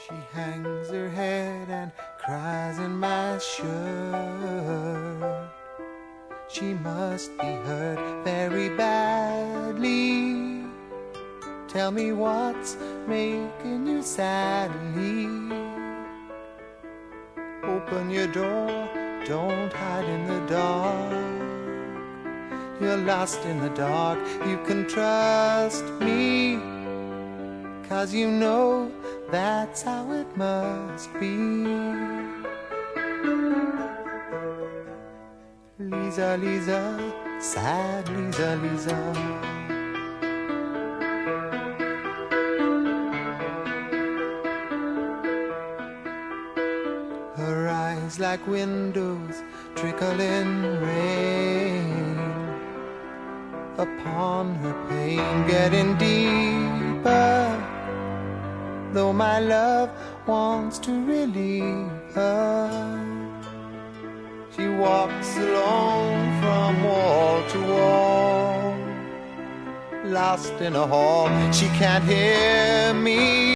She hangs her head and cries in my shirt. She must be hurt very badly. Tell me what's making you sadly. Open your door, don't hide in the dark. You're lost in the dark, you can trust me, 'cause you know that's how it must be. Lisa, Lisa, sad Lisa, Lisa. Her eyes like windows trickling rain upon her pain, getting deeper. Though my love wants to relieve her, she walks alone from wall to wall, lost in a hall. She can't hear me.